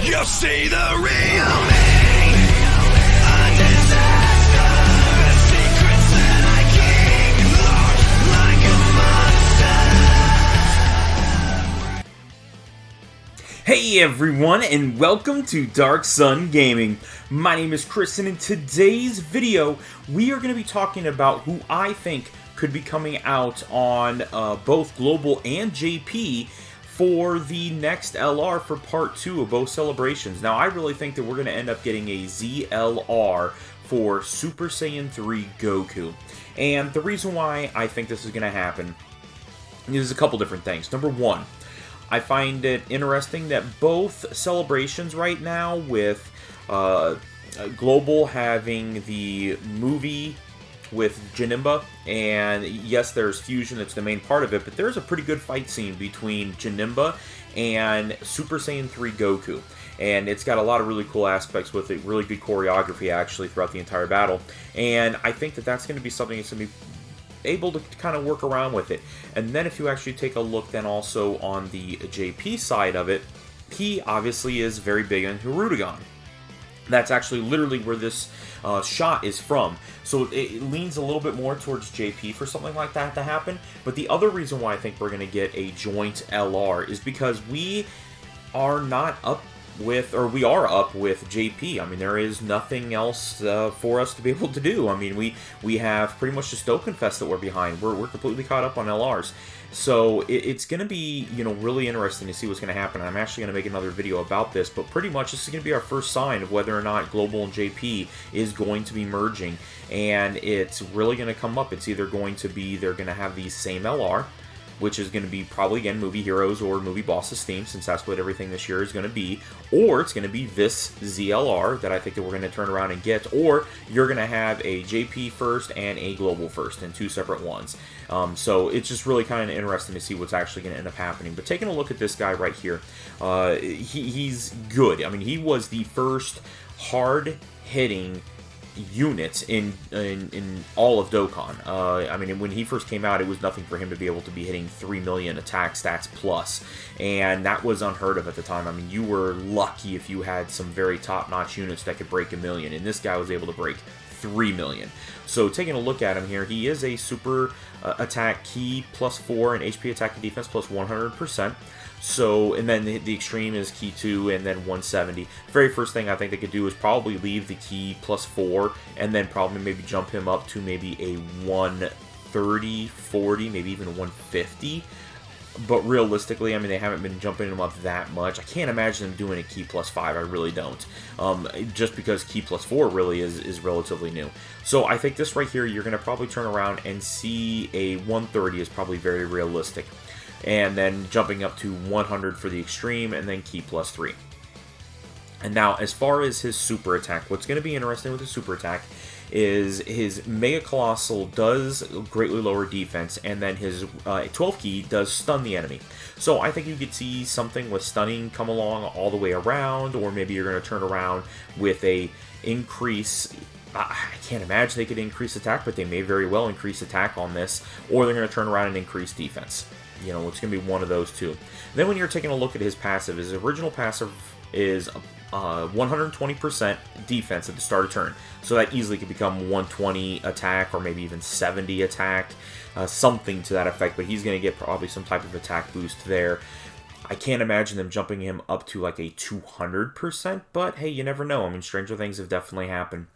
You'll see the real me. A disaster. Secrets that I keep locked like a monster. Hey everyone, and welcome to Darkson Gaming. My name is Chris, and in today's video, we are going to be talking about who I think could be coming out on both Global and JP for the next LR for Part 2 of both celebrations. Now, I really think that we're going to end up getting a ZLR for Super Saiyan 3 Goku. And the reason why I think this is going to happen is a couple different things. Number one, I find it interesting that both celebrations right now, with Global having the movie with Janemba, and yes, there's fusion, that's the main part of it, but there's a pretty good fight scene between Janemba and Super Saiyan 3 Goku. And it's got a lot of really cool aspects with it, really good choreography actually throughout the entire battle. And I think that that's going to be something that's going to be able to kind of work around with it. And then if you actually take a look then also on the JP side of it, he obviously is very big on Hirudegan. That's actually literally where this shot is from. So it leans a little bit more towards JP for something like that to happen. But the other reason why I think we're going to get a joint LR is because we are not up with, or we are up with JP. I mean, there is nothing else for us to be able to do. I mean, we have pretty much just Dokkan Fest that we're behind. We're completely caught up on LRs. So it's going to be, you know, really interesting to see what's going to happen. I'm actually going to make another video about this, but pretty much this is going to be our first sign of whether or not Global and JP is going to be merging. And it's really going to come up. It's either going to be they're going to have the same LR, which is going to be probably, again, Movie Heroes or Movie Bosses theme, since that's what everything this year is going to be, or it's going to be this ZLR that I think that we're going to turn around and get, or you're going to have a JP first and a Global first in two separate ones. So it's just really kind of interesting to see what's actually going to end up happening. But taking a look at this guy right here, he's good. I mean, he was the first hard-hitting units in all of Dokkan. I mean, when he first came out, it was nothing for him to be able to be hitting 3 million attack stats plus, and that was unheard of at the time. I mean, you were lucky if you had some very top-notch units that could break 1 million, and this guy was able to break 3 million. So taking a look at him here, he is a super attack key +4 and HP attack and defense plus 100%. So, and then the extreme is key 2 and then 170. Very first thing I think they could do is probably leave the key +4 and then probably maybe jump him up to maybe a 130, 40, maybe even a 150. But realistically, I mean, they haven't been jumping him up that much. I can't imagine them doing a key +5. I really don't. Just because key +4 really is relatively new. So I think this right here, you're going to probably turn around and see a 130 is probably very realistic. And then jumping up to 100 for the extreme, and then key +3. And now, as far as his super attack, what's going to be interesting with his super attack is his Mega Colossal does greatly lower defense, and then his 12 key does stun the enemy. So I think you could see something with stunning come along all the way around, or maybe you're going to turn around with a increase. I can't imagine they could increase attack, but they may very well increase attack on this, or they're going to turn around and increase defense. You know, it's going to be one of those two. And then when you're taking a look at his original passive is 120% defense at the start of turn. So that easily could become 120 attack or maybe even 70 attack, something to that effect. But he's going to get probably some type of attack boost there. I can't imagine them jumping him up to like a 200%, but hey, you never know. I mean, stranger things have definitely happened.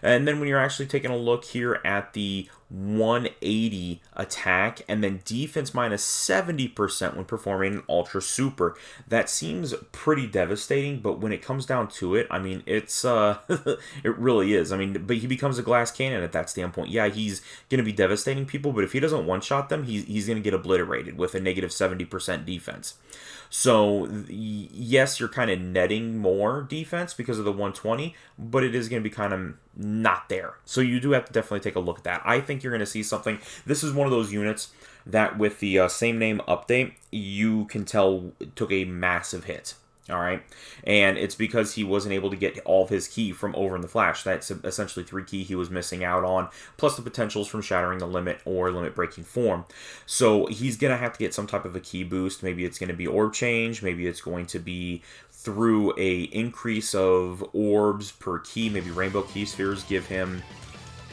And then when you're actually taking a look here at the 180 attack and then defense minus 70% when performing an Ultra Super, that seems pretty devastating, but when it comes down to it, I mean, it's it really is. I mean, but he becomes a glass cannon at that standpoint. Yeah, he's going to be devastating people, but if he doesn't one-shot them, he's going to get obliterated with a negative 70% defense. So, yes, you're kind of netting more defense because of the 120, but it is going to be kind of not there. So you do have to definitely take a look at that. I think you're going to see something. This is one of those units that with the same name update, you can tell took a massive hit. All right, and it's because he wasn't able to get all of his ki from over in the Flash. That's essentially 3 ki he was missing out on, plus the potentials from shattering the limit or limit breaking form. So he's going to have to get some type of a ki boost. Maybe it's going to be orb change. Maybe it's going to be through a increase of orbs per key, maybe rainbow key spheres give him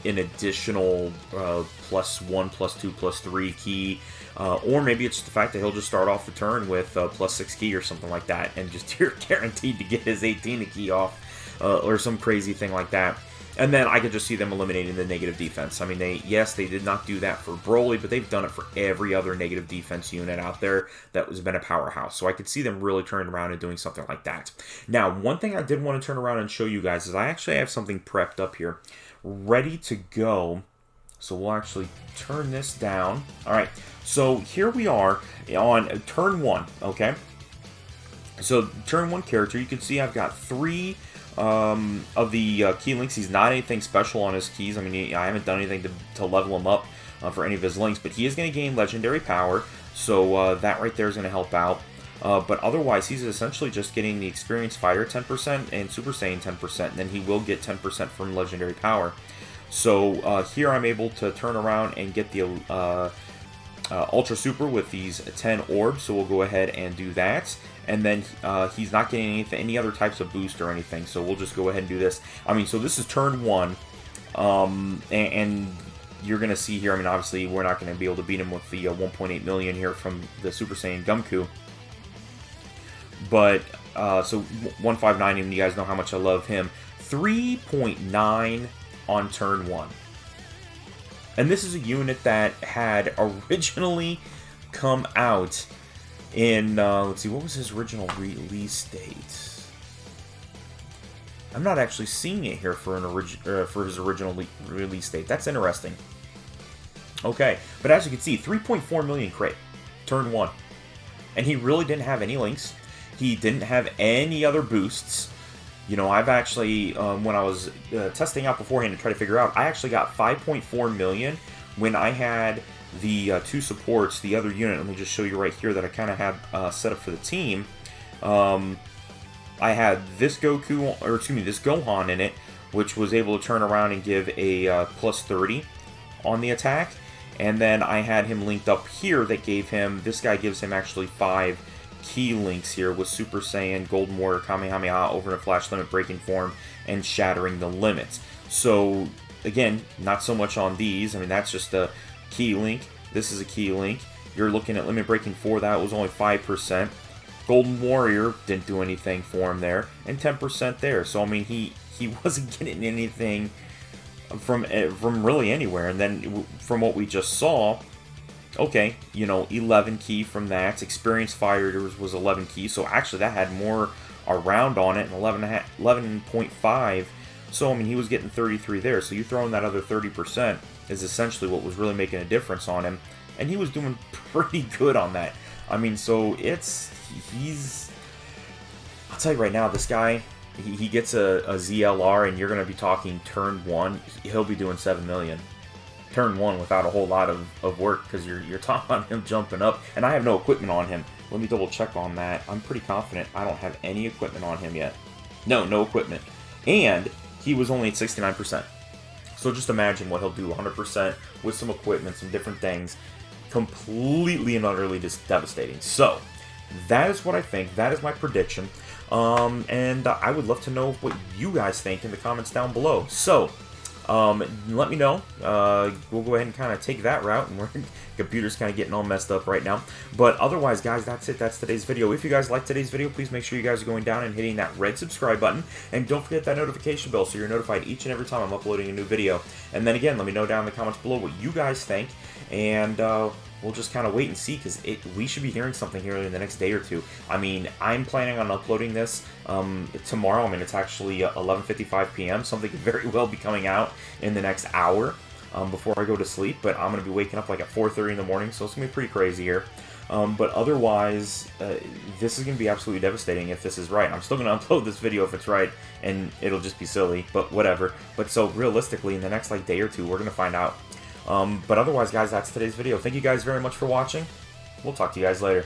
an additional +1, +2, +3 key, or maybe it's the fact that he'll just start off the turn with +6 key or something like that, and just you're guaranteed to get his 18 key off, or some crazy thing like that. And then I could just see them eliminating the negative defense. I mean, they did not do that for Broly, but they've done it for every other negative defense unit out there that has been a powerhouse. So I could see them really turning around and doing something like that. Now, one thing I did want to turn around and show you guys is I actually have something prepped up here, ready to go. So we'll actually turn this down. All right, so here we are on turn 1, okay? So turn 1 character, you can see I've got 3 of the key links. He's not anything special on his keys. I mean, I haven't done anything to level him up for any of his links, but he is going to gain legendary power, so that right there is going to help out. But otherwise, he's essentially just getting the experienced fighter 10% and Super Saiyan 10%, and then he will get 10% from legendary power. So here I'm able to turn around and get the Ultra Super with these 10 orbs, so we'll go ahead and do that. And then he's not getting any other types of boost or anything, so we'll just go ahead and do this. I mean, so this is turn 1, and you're going to see here, I mean, obviously we're not going to be able to beat him with the 1.8 million here from the Super Saiyan Goku. But, so 159, and you guys know how much I love him. 3.9 on turn 1. And this is a unit that had originally come out in, let's see, what was his original release date? I'm not actually seeing it here for for his original release date. That's interesting. Okay, but as you can see, 3.4 million crate, turn 1. And he really didn't have any links. He didn't have any other boosts. You know, I've actually, when I was testing out beforehand to try to figure out, I actually got 5.4 million when I had the 2 supports, the other unit. Let me just show you right here that I kind of had set up for the team. I had this Goku, or excuse me, this Gohan in it, which was able to turn around and give a plus 30 on the attack. And then I had him linked up here that gave him, this guy gives him actually 5 key links here with Super Saiyan, Golden Warrior, Kamehameha, over in a Flash Limit breaking form, and shattering the limits. So, again, not so much on these. I mean, that's just a key link. This is a key link. You're looking at limit breaking 4, that was only 5%. Golden Warrior didn't do anything for him there, and 10% there. So, I mean, he wasn't getting anything from really anywhere. And then from what we just saw, okay, you know, 11 key from that. Experienced Fighters was 11 key, so actually that had more around on it, and 11.5. So, I mean, he was getting 33 there. So you throw in that other 30% is essentially what was really making a difference on him. And he was doing pretty good on that. I mean, so he's... I'll tell you right now, this guy, he gets a ZLR, and you're going to be talking turn 1. He'll be doing 7 million. Turn 1 without a whole lot of work, because you're talking about him jumping up. And I have no equipment on him. Let me double check on that. I'm pretty confident I don't have any equipment on him yet. No equipment. And he was only at 69%. So just imagine what he'll do 100% with some equipment, some different things. Completely and utterly just devastating. So, that is what I think. That is my prediction. And I would love to know what you guys think in the comments down below. So, let me know. We'll go ahead and kind of take that route, and computer's kind of getting all messed up right now. But otherwise, guys, that's it. That's today's video. If you guys liked today's video, please make sure you guys are going down and hitting that red subscribe button, and don't forget that notification bell so you're notified each and every time I'm uploading a new video. And then again, let me know down in the comments below what you guys think, and we'll just kind of wait and see, because we should be hearing something here in the next day or two. I mean, I'm planning on uploading this tomorrow. I mean, it's actually 11:55 p.m. Something could very well be coming out in the next hour before I go to sleep. But I'm going to be waking up like at 4:30 in the morning, so it's going to be pretty crazy here. But otherwise, this is going to be absolutely devastating if this is right. I'm still going to upload this video if it's right, and it'll just be silly, but whatever. But so realistically, in the next like day or two, we're going to find out. But otherwise, guys, that's today's video. Thank you guys very much for watching. We'll talk to you guys later.